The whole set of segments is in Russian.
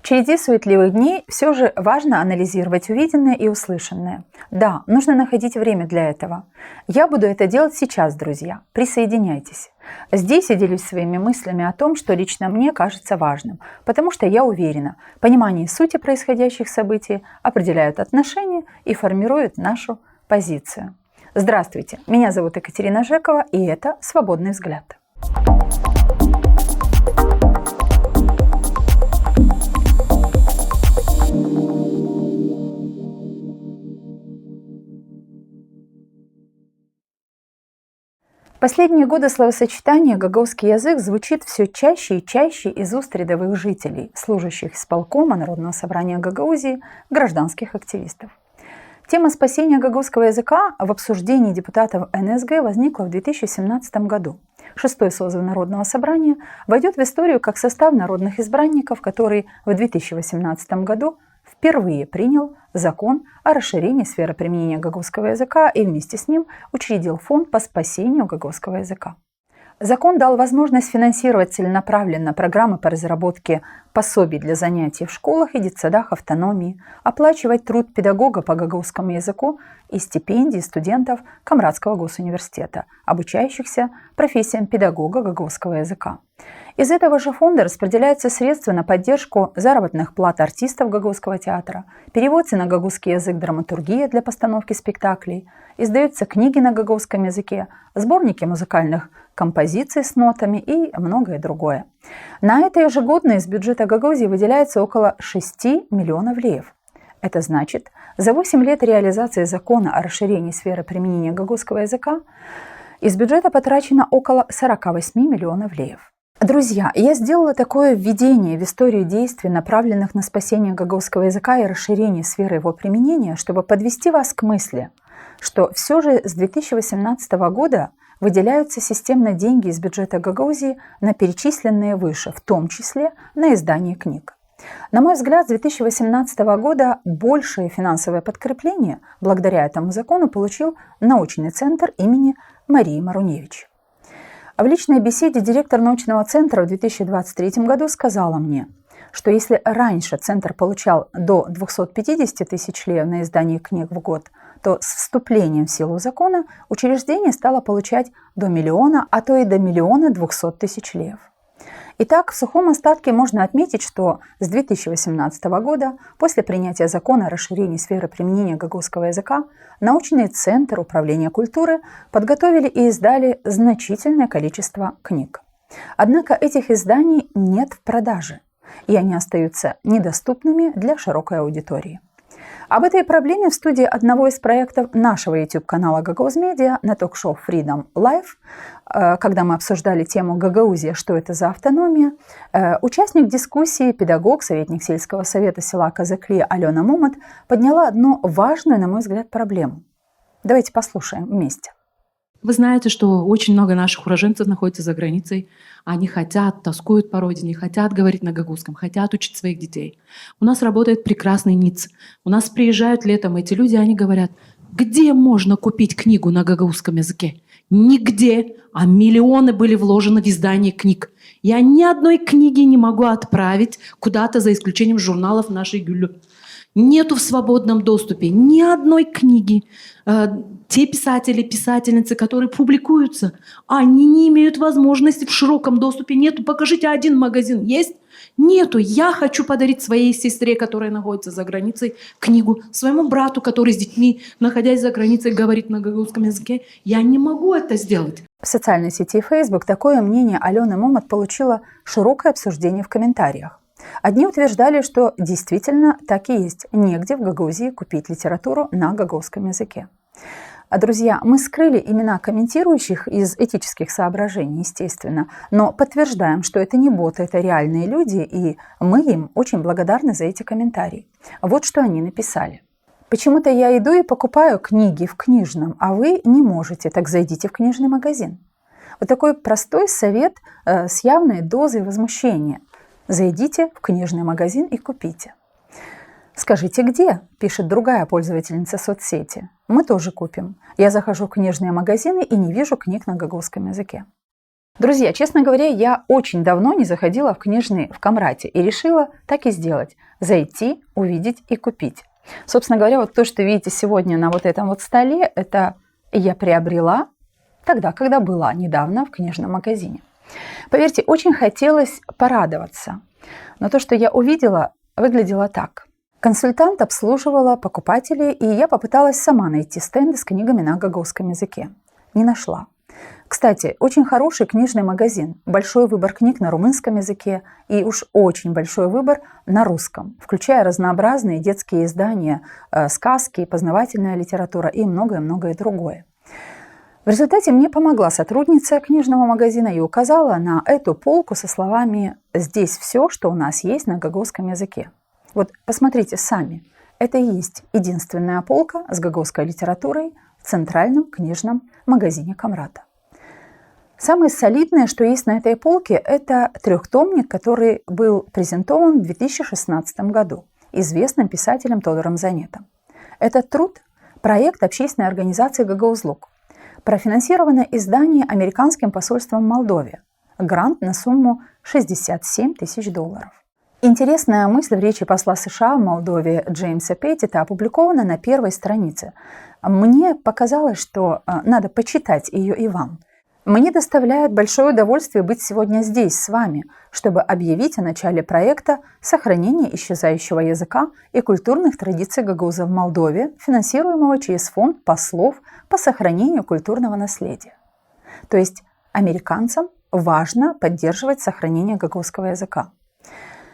череде суетливых дней все же важно анализировать увиденное и услышанное. Да, нужно находить время для этого. Я буду это делать сейчас, друзья. Присоединяйтесь. Здесь я делюсь своими мыслями о том, что лично мне кажется важным, потому что я уверена, понимание сути происходящих событий определяют отношения и формируют нашу позицию. Здравствуйте, меня зовут Екатерина Жекова, и это «Свободный взгляд». Последние годы словосочетание «гагаузский язык» звучит все чаще и чаще из уст рядовых жителей, служащих исполкома Народного собрания Гагаузии, гражданских активистов. Тема спасения гагаузского языка в обсуждении депутатов НСГ возникла в 2017 году. Шестой созыв Народного собрания войдет в историю как состав народных избранников, который в 2018 году впервые принял закон о расширении сферы применения гагаузского языка и вместе с ним учредил фонд по спасению гагаузского языка. Закон дал возможность финансировать целенаправленно программы по разработке пособий для занятий в школах и детсадах автономии, оплачивать труд педагога по гагаузскому языку и стипендии студентов Камрадского госуниверситета, обучающихся профессиям педагога гагаузского языка. Из этого же фонда распределяются средства на поддержку заработных плат артистов Гагаузского театра, переводится на гагаузский язык драматургия для постановки спектаклей, издаются книги на гагаузском языке, сборники музыкальных композиций с нотами и многое другое. На это ежегодно из бюджета Гагаузии выделяется около 6 миллионов леев. Это значит, за 8 лет реализации закона о расширении сферы применения гагаузского языка из бюджета потрачено около 48 миллионов леев. Друзья, я сделала такое введение в историю действий, направленных на спасение гагаузского языка и расширение сферы его применения, чтобы подвести вас к мысли, что все же с 2018 года выделяются системно деньги из бюджета Гагаузии на перечисленные выше, в том числе на издание книг. На мой взгляд, с 2018 года большее финансовое подкрепление благодаря этому закону получил научный центр имени Марии Маруневич. В личной беседе директор научного центра в 2023 году сказала мне, что если раньше центр получал до 250 тысяч леев на издание книг в год, то с вступлением в силу закона учреждение стало получать до миллиона, а то и до 1 200 000 леев. Итак, в сухом остатке можно отметить, что с 2018 года, после принятия закона о расширении сферы применения гагаузского языка, научный центр управления культуры подготовили и издали значительное количество книг. Однако этих изданий нет в продаже, и они остаются недоступными для широкой аудитории. Об этой проблеме в студии одного из проектов нашего YouTube-канала «Гагаузмедиа» на ток-шоу Freedom Live, когда мы обсуждали тему «Гагаузия. Что это за автономия?», участник дискуссии, педагог, советник сельского совета села Казакли Алена Момот подняла одну важную, на мой взгляд, проблему. Давайте послушаем вместе. Вы знаете, что очень много наших уроженцев находятся за границей. Они хотят, тоскуют по родине, хотят говорить на гагаузском, хотят учить своих детей. У нас работает прекрасный НИЦ. У нас приезжают летом эти люди, они говорят, где можно купить книгу на гагаузском языке? Нигде, а миллионы были вложены в издание книг. Я ни одной книги не могу отправить куда-то, за исключением журналов нашей Гюллю. Нету в свободном доступе ни одной книги. Те писатели, писательницы, которые публикуются, они не имеют возможности в широком доступе. Нету, покажите один магазин. Есть? Нету. Я хочу подарить своей сестре, которая находится за границей, книгу. Своему брату, который с детьми, находясь за границей, говорит на гагаузском языке. Я не могу это сделать. В социальной сети Facebook такое мнение Алены Момот получило широкое обсуждение в комментариях. Одни утверждали, что действительно так и есть. Негде в Гагаузии купить литературу на гагаузском языке. Друзья, мы скрыли имена комментирующих из этических соображений, естественно, но подтверждаем, что это не боты, это реальные люди, и мы им очень благодарны за эти комментарии. Вот что они написали. «Почему-то я иду и покупаю книги в книжном, а вы не можете, так зайдите в книжный магазин». Вот такой простой совет с явной дозой возмущения. Зайдите в книжный магазин и купите. «Скажите, где?» – пишет другая пользовательница соцсети. «Мы тоже купим. Я захожу в книжные магазины и не вижу книг на гагаузском языке». Друзья, честно говоря, я очень давно не заходила в книжный в Камрате и решила так и сделать. Зайти, увидеть и купить. Собственно говоря, вот то, что видите сегодня на вот этом вот столе, это я приобрела тогда, когда была недавно в книжном магазине. Поверьте, очень хотелось порадоваться. Но то, что я увидела, выглядело так. Консультант обслуживала покупателей, и я попыталась сама найти стенды с книгами на гагаузском языке. Не нашла. Кстати, очень хороший книжный магазин, большой выбор книг на румынском языке и уж очень большой выбор на русском, включая разнообразные детские издания, сказки, познавательная литература и многое-многое другое. В результате мне помогла сотрудница книжного магазина и указала на эту полку со словами «Здесь все, что у нас есть на гагаузском языке». Вот посмотрите сами, это и есть единственная полка с гагаузской литературой в центральном книжном магазине Камрата. Самое солидное, что есть на этой полке, это трехтомник, который был презентован в 2016 году известным писателем Тодором Занетом. Этот труд – проект общественной организации «Гагаузлук». Профинансировано издание американским посольством в Молдове. Грант на сумму $67 тысяч. Интересная мысль в речи посла США в Молдове Джеймса Петтита опубликована на первой странице. Мне показалось, что надо почитать ее и вам. Мне доставляет большое удовольствие быть сегодня здесь с вами, чтобы объявить о начале проекта сохранения исчезающего языка и культурных традиций гагаузов в Молдове, финансируемого через фонд послов по сохранению культурного наследия. То есть американцам важно поддерживать сохранение гагаузского языка.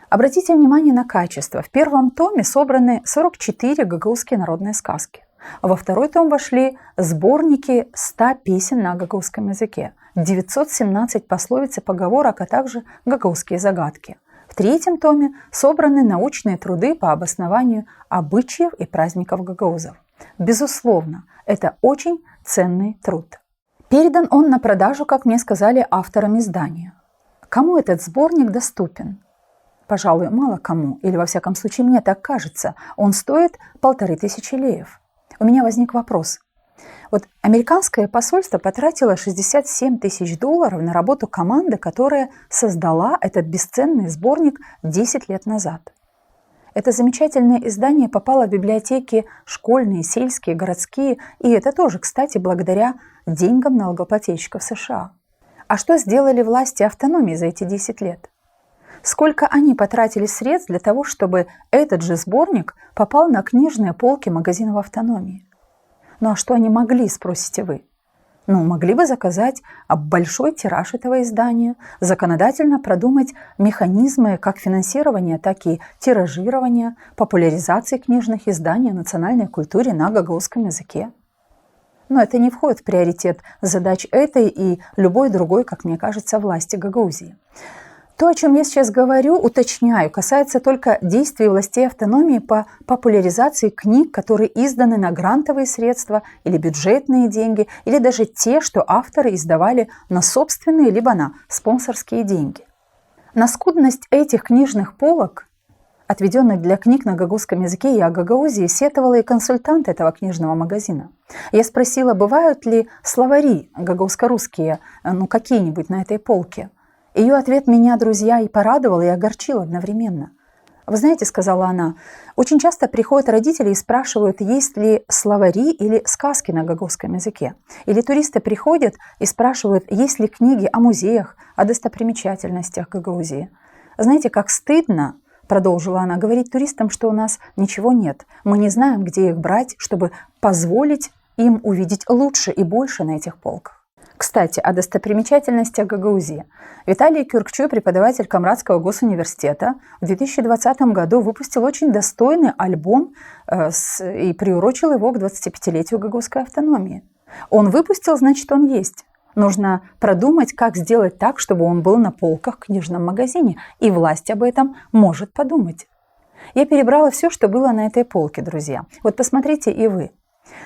Обратите внимание на качество. В первом томе собраны 44 гагаузские народные сказки. Во второй том вошли сборники 100 песен на гагаузском языке, 917 пословиц и поговорок, а также гагаузские загадки. В третьем томе собраны научные труды по обоснованию обычаев и праздников гагаузов. Безусловно, это очень ценный труд. Передан он на продажу, как мне сказали, авторам издания. Кому этот сборник доступен? Пожалуй, мало кому, или во всяком случае мне так кажется. Он стоит 1500 леев. У меня возник вопрос. Вот американское посольство потратило $67 тысяч на работу команды, которая создала этот бесценный сборник 10 лет назад. Это замечательное издание попало в библиотеки школьные, сельские, городские, и это тоже, кстати, благодаря деньгам налогоплательщиков США. А что сделали власти автономии за эти 10 лет? Сколько они потратили средств для того, чтобы этот же сборник попал на книжные полки магазинов автономии? Ну а что они могли, спросите вы? Ну, могли бы заказать большой тираж этого издания, законодательно продумать механизмы как финансирования, так и тиражирования, популяризации книжных изданий о национальной культуре на гагаузском языке. Но это не входит в приоритет задач этой и любой другой, как мне кажется, власти Гагаузии. То, о чем я сейчас говорю, уточняю, касается только действий властей автономии по популяризации книг, которые изданы на грантовые средства или бюджетные деньги, или даже те, что авторы издавали на собственные либо на спонсорские деньги. На скудность этих книжных полок, отведенных для книг на гагаузском языке и о Гагаузии, сетовала и консультант этого книжного магазина. Я спросила, бывают ли словари гагаузско-русские, какие-нибудь на этой полке. Ее ответ меня, друзья, и порадовал, и огорчил одновременно. «Вы знаете, — сказала она, — очень часто приходят родители и спрашивают, есть ли словари или сказки на гагаузском языке. Или туристы приходят и спрашивают, есть ли книги о музеях, о достопримечательностях Гагаузии. Знаете, как стыдно, — продолжила она, — говорить туристам, что у нас ничего нет. Мы не знаем, где их брать, чтобы позволить им увидеть лучше и больше на этих полках». Кстати, о достопримечательностях Гагаузии. Виталий Кюркчой, преподаватель Камратского госуниверситета, в 2020 году выпустил очень достойный альбом и приурочил его к 25-летию гагаузской автономии. Он выпустил, значит, он есть. Нужно продумать, как сделать так, чтобы он был на полках в книжном магазине, и власть об этом может подумать. Я перебрала все, что было на этой полке, друзья. Вот посмотрите и вы.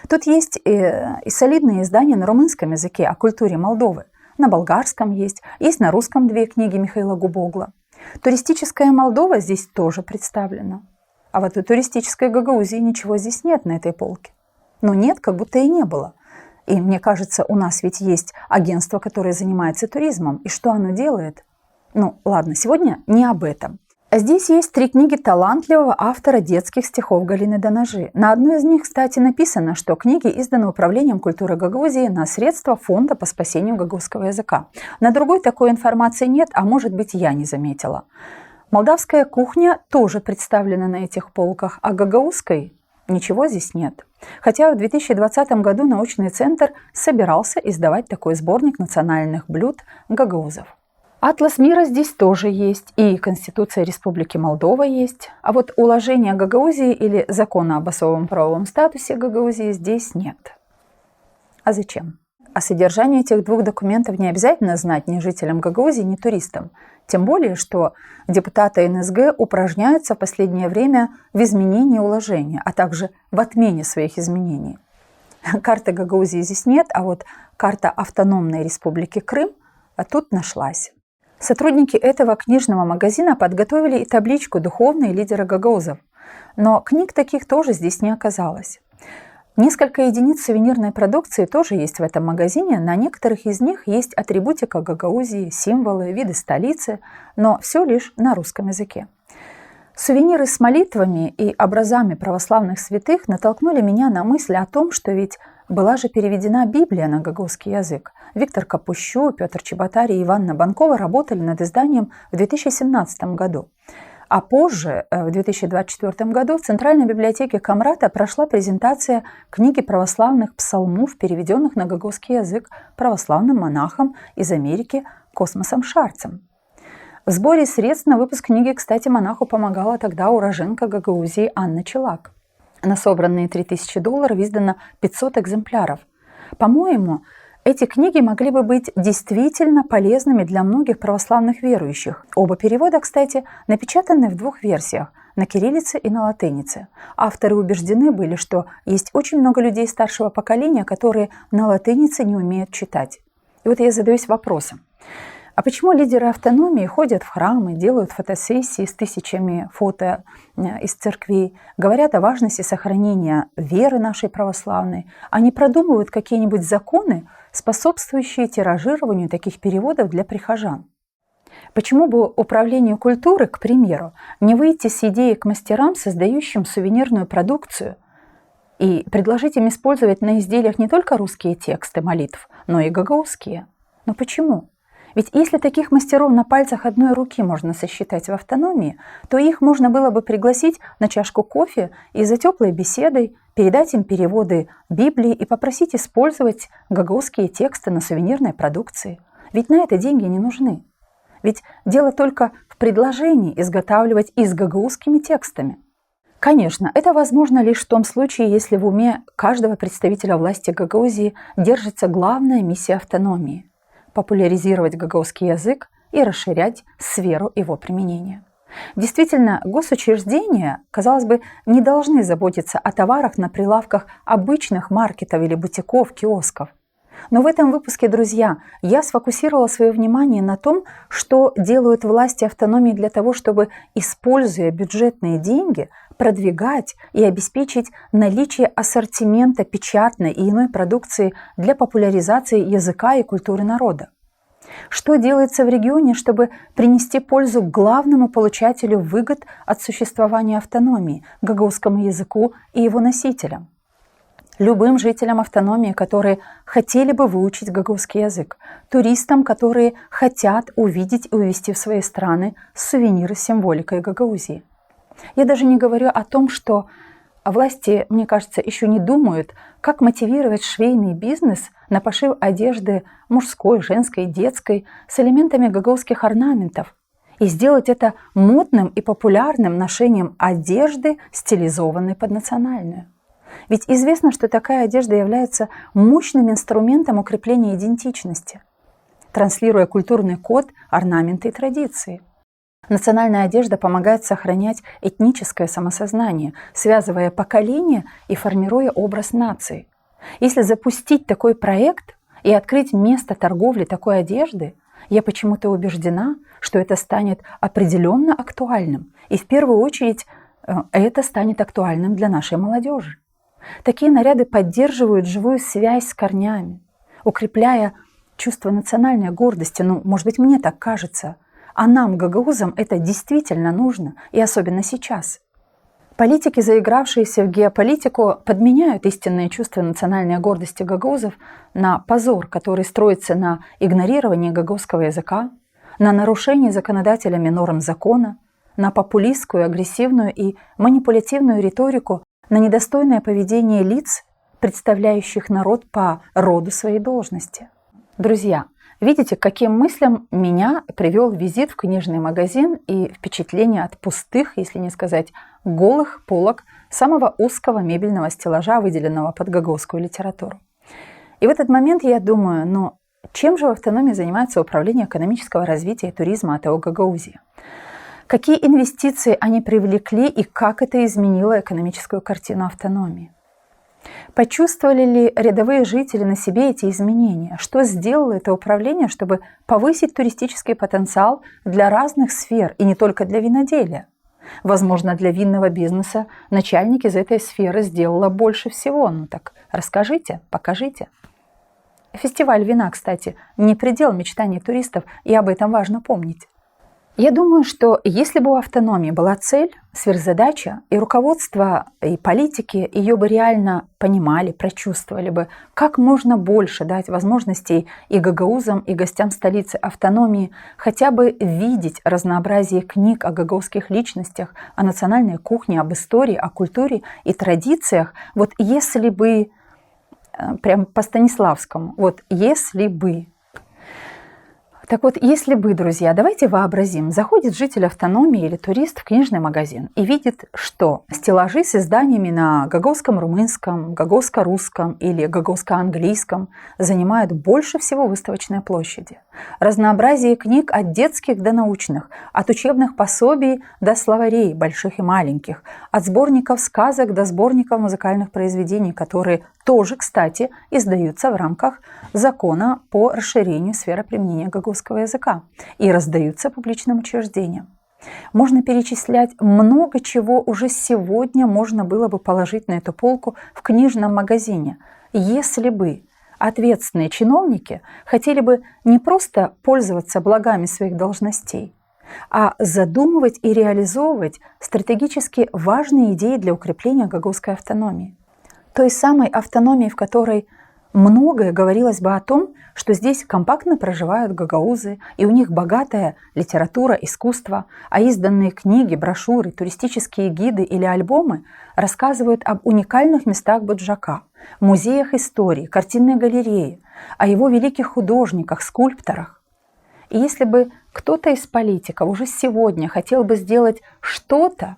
Тут есть и солидные издания на румынском языке о культуре Молдовы. На болгарском есть на русском 2 книги Михаила Губогла. Туристическая Молдова здесь тоже представлена. А вот у туристической Гагаузии ничего здесь нет на этой полке. Но нет, как будто и не было. И мне кажется, у нас ведь есть агентство, которое занимается туризмом. И что оно делает? Ну, ладно, сегодня не об этом. А здесь есть 3 книги талантливого автора детских стихов Галины Данажи. На одной из них, кстати, написано, что книги изданы Управлением культуры Гагаузии на средства Фонда по спасению гагаузского языка. На другой такой информации нет, а может быть, я не заметила. Молдавская кухня тоже представлена на этих полках, а гагаузской ничего здесь нет. Хотя в 2020 году научный центр собирался издавать такой сборник национальных блюд гагаузов. Атлас мира здесь тоже есть, и Конституция Республики Молдова есть, а вот уложения Гагаузии или закона об особом правовом статусе Гагаузии здесь нет. А зачем? О содержании этих 2 документов не обязательно знать ни жителям Гагаузии, ни туристам. Тем более, что депутаты НСГ упражняются в последнее время в изменении уложения, а также в отмене своих изменений. Карты Гагаузии здесь нет, а вот карта автономной республики Крым тут нашлась. Сотрудники этого книжного магазина подготовили и табличку «Духовные лидеры гагаузов». Но книг таких тоже здесь не оказалось. Несколько единиц сувенирной продукции тоже есть в этом магазине. На некоторых из них есть атрибутика Гагаузии, символы, виды столицы, но все лишь на русском языке. Сувениры с молитвами и образами православных святых натолкнули меня на мысль о том, что ведь была же переведена Библия на гагаузский язык. Виктор Капущу, Петр Чеботарь и Иванна Банкова работали над изданием в 2017 году. А позже, в 2024 году, в Центральной библиотеке Камрата прошла презентация книги православных псалмов, переведенных на гагаузский язык православным монахом из Америки Космосом Шарцем. В сборе средств на выпуск книги, кстати, монаху помогала тогда уроженка Гагаузии Анна Челак. На собранные $3000 издано 500 экземпляров. По-моему, эти книги могли бы быть действительно полезными для многих православных верующих. Оба перевода, кстати, напечатаны в 2 версиях – на кириллице и на латынице. Авторы убеждены были, что есть очень много людей старшего поколения, которые на латынице не умеют читать. И вот я задаюсь вопросом. А почему лидеры автономии ходят в храмы, делают фотосессии с тысячами фото из церквей, говорят о важности сохранения веры нашей православной, а не продумывают какие-нибудь законы, способствующие тиражированию таких переводов для прихожан? Почему бы управлению культуры, к примеру, не выйти с идеей к мастерам, создающим сувенирную продукцию, и предложить им использовать на изделиях не только русские тексты молитв, но и гагаузские? Но почему? Ведь если таких мастеров на пальцах одной руки можно сосчитать в автономии, то их можно было бы пригласить на чашку кофе и за теплой беседой передать им переводы Библии и попросить использовать гагаузские тексты на сувенирной продукции. Ведь на это деньги не нужны. Ведь дело только в предложении изготавливать и с гагаузскими текстами. Конечно, это возможно лишь в том случае, если в уме каждого представителя власти Гагаузии держится главная миссия автономии – популяризировать гагаузский язык и расширять сферу его применения. Действительно, госучреждения, казалось бы, не должны заботиться о товарах на прилавках обычных маркетов или бутиков, киосков. Но в этом выпуске, друзья, я сфокусировала свое внимание на том, что делают власти автономии для того, чтобы, используя бюджетные деньги, продвигать и обеспечить наличие ассортимента печатной и иной продукции для популяризации языка и культуры народа. Что делается в регионе, чтобы принести пользу главному получателю выгод от существования автономии, гагаузскому языку и его носителям? Любым жителям автономии, которые хотели бы выучить гагаузский язык, туристам, которые хотят увидеть и увезти в свои страны сувениры с символикой Гагаузии. Я даже не говорю о том, что власти, мне кажется, еще не думают, как мотивировать швейный бизнес на пошив одежды мужской, женской, детской с элементами гагаузских орнаментов и сделать это модным и популярным ношением одежды, стилизованной под национальную. Ведь известно, что такая одежда является мощным инструментом укрепления идентичности, транслируя культурный код, орнаменты и традиции. Национальная одежда помогает сохранять этническое самосознание, связывая поколения и формируя образ нации. Если запустить такой проект и открыть место торговли такой одежды, я почему-то убеждена, что это станет определенно актуальным. И в первую очередь это станет актуальным для нашей молодежи. Такие наряды поддерживают живую связь с корнями, укрепляя чувство национальной гордости. Может быть, мне так кажется. А нам, гагаузам, это действительно нужно, и особенно сейчас. Политики, заигравшиеся в геополитику, подменяют истинное чувство национальной гордости гагаузов на позор, который строится на игнорировании гагаузского языка, на нарушении законодателями норм закона, на популистскую, агрессивную и манипулятивную риторику, на недостойное поведение лиц, представляющих народ по роду своей должности. Друзья, видите, к каким мыслям меня привел визит в книжный магазин и впечатление от пустых, если не сказать голых полок самого узкого мебельного стеллажа, выделенного под гагаузскую литературу. И в этот момент я думаю, чем же в автономии занимается Управление экономического развития и туризма АТО Гагаузия? Какие инвестиции они привлекли и как это изменило экономическую картину автономии? Почувствовали ли рядовые жители на себе эти изменения? Что сделало это управление, чтобы повысить туристический потенциал для разных сфер и не только для виноделия? Возможно, для винного бизнеса начальник из этой сферы сделала больше всего. Так расскажите, покажите. Фестиваль вина, кстати, не предел мечтаний туристов, и об этом важно помнить. Я думаю, что если бы у автономии была цель, сверхзадача, и руководство, и политики ее бы реально понимали, прочувствовали бы, как можно больше дать возможностей и гагаузам, и гостям столицы автономии хотя бы видеть разнообразие книг о гагаузских личностях, о национальной кухне, об истории, о культуре и традициях, если бы, прям по Станиславскому, если бы. Так вот, если бы, друзья, давайте вообразим, заходит житель автономии или турист в книжный магазин и видит, что стеллажи с изданиями на гагаузском румынском, гагаузско-русском или гагаузско-английском занимают больше всего выставочной площади. Разнообразие книг от детских до научных, от учебных пособий до словарей, больших и маленьких, от сборников сказок до сборников музыкальных произведений, которые тоже, кстати, издаются в рамках закона по расширению сферы применения гагаузского языка и раздаются публичным учреждениям. Можно перечислять много чего уже сегодня можно было бы положить на эту полку в книжном магазине, если бы ответственные чиновники хотели бы не просто пользоваться благами своих должностей, а задумывать и реализовывать стратегически важные идеи для укрепления гагаузской автономии. Той самой автономии, в которой многое говорилось бы о том, что здесь компактно проживают гагаузы, и у них богатая литература, искусство, а изданные книги, брошюры, туристические гиды или альбомы рассказывают об уникальных местах Буджака, музеях истории, картинной галереи, о его великих художниках, скульпторах. И если бы кто-то из политиков уже сегодня хотел бы сделать что-то,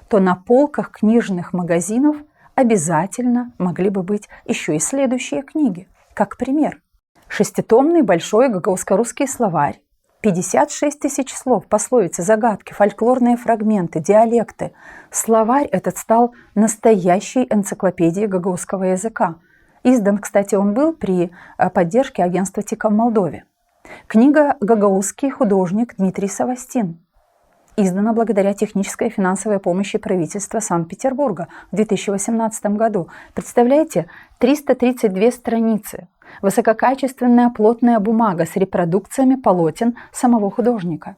то на полках книжных магазинов обязательно могли бы быть еще и следующие книги. Как пример, 6-томный большой гагаузско-русский словарь, 56 тысяч слов, пословицы, загадки, фольклорные фрагменты, диалекты. Словарь этот стал настоящей энциклопедией гагаузского языка. Издан, кстати, он был при поддержке агентства ТИКа в Молдове. Книга «Гагаузский художник Дмитрий Савастин». Издана благодаря технической и финансовой помощи правительства Санкт-Петербурга в 2018 году. Представляете, 332 страницы, высококачественная плотная бумага с репродукциями полотен самого художника.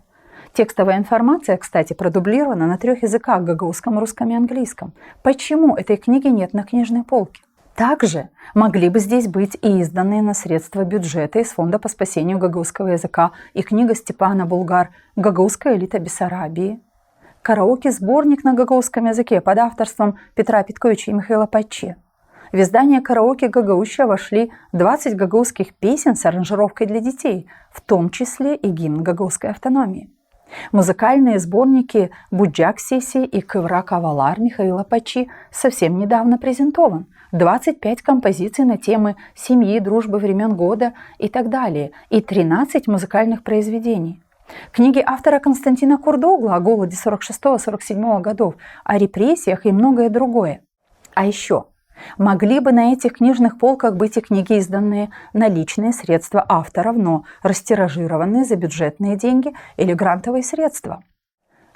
Текстовая информация, кстати, продублирована на 3 языках – гагаузском, русском и английском. Почему этой книги нет на книжной полке? Также могли бы здесь быть и изданные на средства бюджета из Фонда по спасению гагаузского языка и книга Степана Булгар «Гагаузская элита Бессарабии», караоке-сборник на гагаузском языке под авторством Петра Петковича и Михаила Патчи. В издание караоке Гагаузча вошли 20 гагаузских песен с аранжировкой для детей, в том числе и гимн гагаузской автономии. Музыкальные сборники «Буджак Сеси» и «Кывра Кавалар» Михаила Патчи совсем недавно презентован. 25 композиций на темы семьи, дружбы, времен года и так далее, и 13 музыкальных произведений. Книги автора Константина Курдогла о голоде 46-47 годов, о репрессиях и многое другое. А еще могли бы на этих книжных полках быть и книги, изданные на личные средства авторов, но растиражированные за бюджетные деньги или грантовые средства.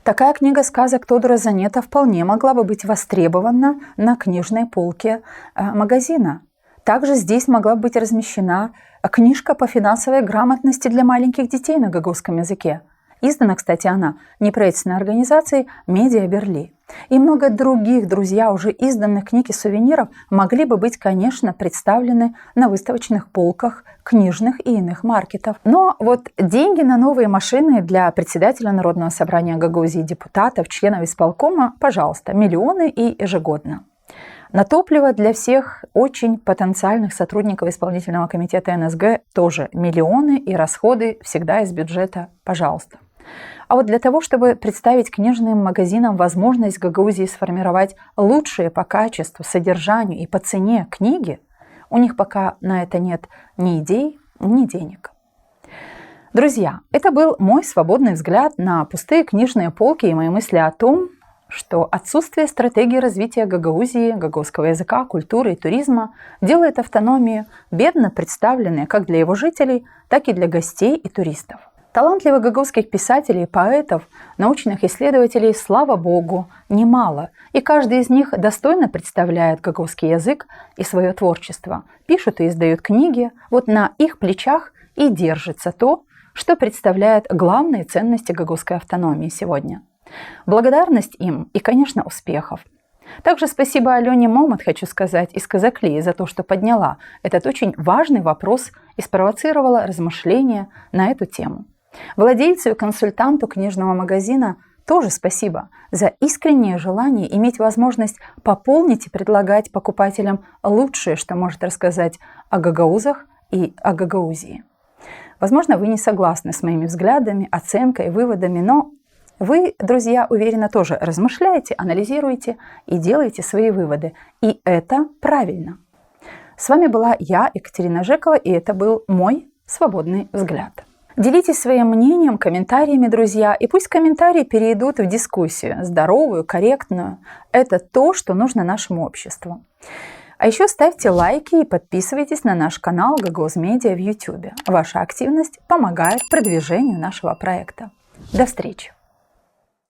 Такая книга сказок Тодора Занета вполне могла бы быть востребована на книжной полке магазина. Также здесь могла быть размещена книжка по финансовой грамотности для маленьких детей на гагузском языке. Издана, кстати, она неправительственной организацией «Медиа Берли». И много других, друзья, уже изданных книг и сувениров могли бы быть, конечно, представлены на выставочных полках книжных и иных маркетов. Но вот деньги на новые машины для председателя Народного собрания Гагаузии, депутатов, членов исполкома, пожалуйста, миллионы и ежегодно. На топливо для всех очень потенциальных сотрудников исполнительного комитета НСГ тоже миллионы, и расходы всегда из бюджета, пожалуйста. А вот для того, чтобы представить книжным магазинам возможность Гагаузии сформировать лучшие по качеству, содержанию и по цене книги, у них пока на это нет ни идей, ни денег. Друзья, это был мой свободный взгляд на пустые книжные полки и мои мысли о том, что отсутствие стратегии развития Гагаузии, гагаузского языка, культуры и туризма делает автономию бедно представленной как для его жителей, так и для гостей и туристов. Талантливых гагаузских писателей, поэтов, научных исследователей, слава богу, немало, и каждый из них достойно представляет гагаузский язык и свое творчество, пишут и издают книги, вот на их плечах и держится то, что представляет главные ценности гагаузской автономии сегодня. Благодарность им и, конечно, успехов. Также спасибо Алене Момот, хочу сказать, из Казакли за то, что подняла этот очень важный вопрос и спровоцировала размышления на эту тему. Владельцу и консультанту книжного магазина тоже спасибо за искреннее желание иметь возможность пополнить и предлагать покупателям лучшее, что может рассказать о гагаузах и о Гагаузии. Возможно, вы не согласны с моими взглядами, оценкой, выводами, но вы, друзья, уверенно тоже размышляете, анализируете и делаете свои выводы. И это правильно. С вами была я, Екатерина Жекова, и это был мой свободный взгляд. Делитесь своим мнением, комментариями, друзья, и пусть комментарии перейдут в дискуссию, здоровую, корректную. Это то, что нужно нашему обществу. А еще ставьте лайки и подписывайтесь на наш канал Gagos Media в YouTube. Ваша активность помогает продвижению нашего проекта. До встречи!